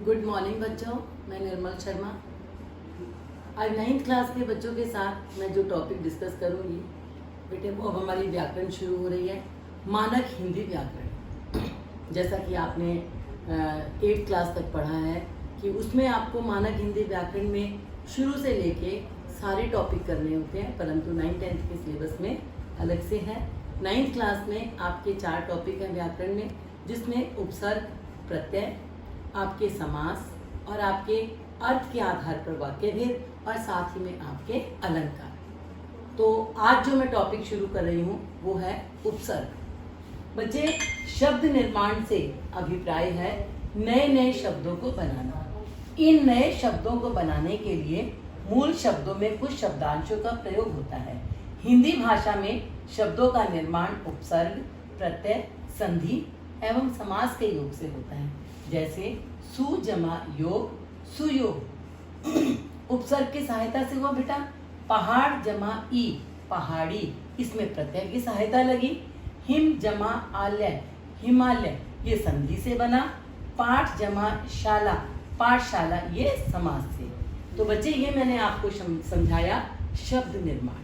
Good morning बच्चों, मैं निर्मल शर्मा। आज 9th क्लास के बच्चों के साथ मैं जो टॉपिक डिस्कस करूंगी बेटे वो अब हमारी व्याकरण शुरू हो रही है, मानक हिंदी व्याकरण। जैसा कि आपने 8th क्लास तक पढ़ा है कि उसमें आपको मानक हिंदी व्याकरण में शुरू से लेके सारे टॉपिक करने होते हैं, परंतु 9th-10th के सिलेबस में अलग से है। 9th क्लास में आपके 4 टॉपिक हैं व्याकरण में, जिसमें उपसर्ग, प्रत्यय, आपके समास और आपके अर्थ के आधार पर वाक्य भेद और साथ ही में आपके अलंकार। तो आज जो मैं टॉपिक शुरू कर रही हूँ वो है उपसर्ग। बच्चे, शब्द निर्माण से अभिप्राय है नए नए शब्दों को बनाना। इन नए शब्दों को बनाने के लिए मूल शब्दों में कुछ शब्दांशों का प्रयोग होता है। हिंदी भाषा में शब्दों का निर्माण उपसर्ग, प्रत्यय, संधि एवं समास के योग से होता है। जैसे सु जमा योग, सुयोग उपसर्ग की सहायता से हुआ बेटा। पहाड़ जमा ई, पहाड़ी, इसमें प्रत्यय की सहायता लगी। हिम जमा आलय, हिमालय, ये संधि से बना। पाठ जमा शाला, पाठशाला, ये समास से। तो बच्चे, ये मैंने आपको समझाया शब्द निर्माण।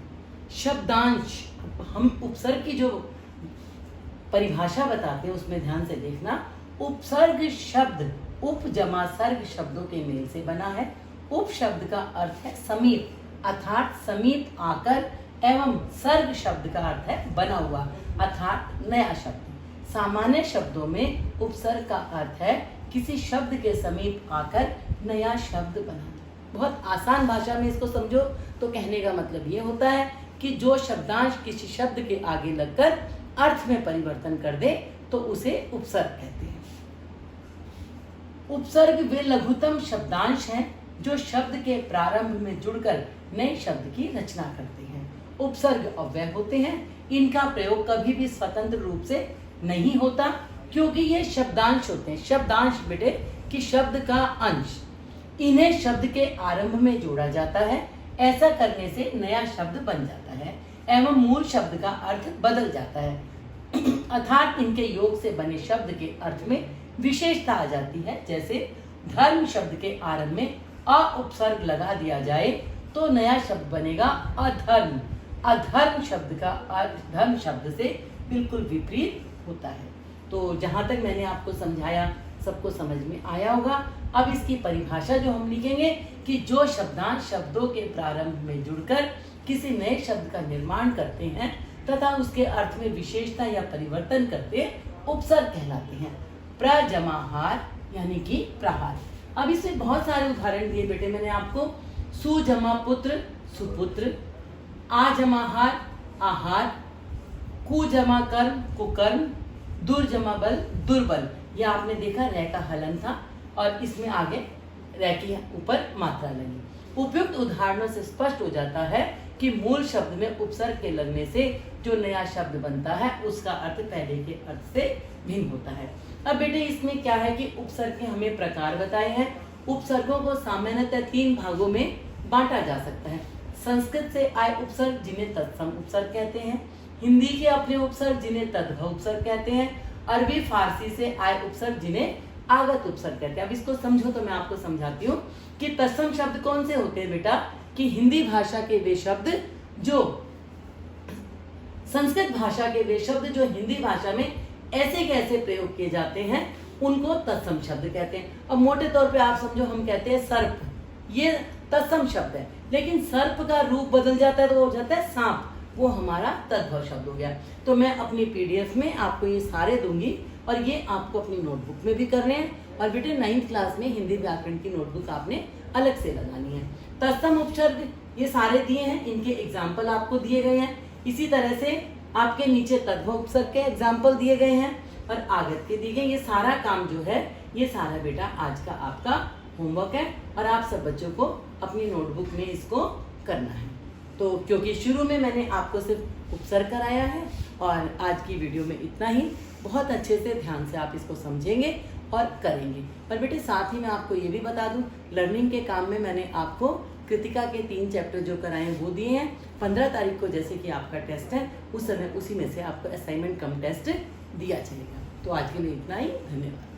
शब्दांश, हम उपसर्ग की जो परिभाषा बताते हैं उसमें ध्यान से देखना। उपसर्ग शब्द उप जमा सर्ग शब्दों के मेल से बना है। उप शब्द का अर्थ है समीप, अर्थात समीप आकर, एवं सर्ग शब्द का अर्थ है बना हुआ, अर्थात नया शब्द। सामान्य शब्दों में उपसर्ग का अर्थ है किसी शब्द के समीप आकर नया शब्द बनाना। बहुत आसान भाषा में इसको समझो तो कहने का मतलब ये होता है कि जो शब्दांश किसी शब्द के आगे लगकर अर्थ में परिवर्तन कर दे तो उसे उपसर्ग कहते हैं। उपसर्ग वे लघुतम शब्दांश हैं जो शब्द के प्रारंभ में जुड़कर नए शब्द की रचना करते हैं। उपसर्ग अव्यय होते हैं। इनका प्रयोग कभी भी स्वतंत्र रूप से नहीं होता, क्योंकि ये शब्दांश होते हैं। शब्दांश बेटे कि शब्द का अंश, इन्हें शब्द के आरंभ में जोड़ा जाता है। ऐसा करने से नया शब्द बन जाता है एवं मूल शब्द का अर्थ बदल जाता है, अर्थात इनके योग से बने शब्द के अर्थ में विशेषता आ जाती है। जैसे धर्म शब्द के आरंभ में अ उपसर्ग लगा दिया जाए तो नया शब्द बनेगा अधर्म। अधर्म शब्द का अर्थ धर्म शब्द से बिल्कुल विपरीत होता है। तो जहाँ तक मैंने आपको समझाया सबको समझ में आया होगा। अब इसकी परिभाषा जो हम लिखेंगे कि जो शब्दांश शब्दों के प्रारंभ में जुड़कर किसी नए शब्द का निर्माण करते हैं तथा उसके अर्थ में विशेषता या परिवर्तन करते उपसर्ग कहलाते हैं। प्र जमा हार यानी कि प्रहार। अब इसमें बहुत सारे उदाहरण दिए बेटे मैंने आपको। सु जमा पुत्र, सुपुत्र। आ जमा हार, आहार। कु जमा कर्म, कुकर्म। दुर जमा बल, दुर्बल। यह आपने देखा रै का हलन था और इसमें आगे रै के ऊपर मात्रा लगी। उपयुक्त उदाहरणों से स्पष्ट हो जाता है कि मूल शब्द में उपसर्ग के लगने से जो नया शब्द बनता है उसका अर्थ पहले के अर्थ से भिन्न होता है। अब बेटे इसमें क्या है कि उपसर्ग के हमें प्रकार बताए हैं। उपसर्गों को सामान्यतः 3 भागों में बांटा जा सकता है। संस्कृत से आए उपसर्ग जिन्हें तत्सम उपसर्ग कहते हैं। हिंदी के अपने उपसर्ग जिन्हें तद्भव उपसर्ग कहते हैं। अरबी फारसी से आए उपसर्ग जिन्हें आगत उपसर्ग कहते हैं। अब इसको समझो तो मैं आपको समझाती हूँ कि तत्सम शब्द कौन से होते हैं बेटा, कि हिंदी भाषा के वे शब्द जो संस्कृत भाषा के वे शब्द जो हिंदी भाषा में ऐसे कैसे प्रयोग किए जाते हैं उनको तत्सम शब्द कहते हैं। अब मोटे तौर पे आप समझो, हम कहते हैं सर्प, ये तत्सम शब्द है, लेकिन सर्प का रूप बदल जाता है तो हो जाता है सांप, वो हमारा तद्भव शब्द हो गया। तो मैं अपनी पीडीएफ में आपको ये सारे दूंगी और ये आपको अपनी नोटबुक में भी करने हैं। और बेटे 9th क्लास में हिंदी व्याकरण की नोटबुक आपने अलग से लगानी है। तत्सम उपसर्ग ये सारे दिए हैं, इनके एग्जाम्पल आपको दिए गए हैं। इसी तरह से आपके नीचे तद्भव उपसर्ग के एग्जाम्पल दिए गए हैं और आगत के दिए गए। ये सारा काम जो है ये सारा बेटा आज का आपका होमवर्क है और आप सब बच्चों को अपनी नोटबुक में इसको करना है। तो क्योंकि शुरू में मैंने आपको सिर्फ उपसर्ग कराया है और आज की वीडियो में इतना ही। बहुत अच्छे से ध्यान से आप इसको समझेंगे और करेंगे। पर बेटे साथ ही मैं आपको ये भी बता दूं, लर्निंग के काम में मैंने आपको कृतिका के 3 चैप्टर जो कराए हैं वो दिए हैं। 15 तारीख को जैसे कि आपका टेस्ट है उस समय उसी में से आपको असाइनमेंट कम टेस्ट दिया जाएगा। तो आज के लिए इतना ही, धन्यवाद।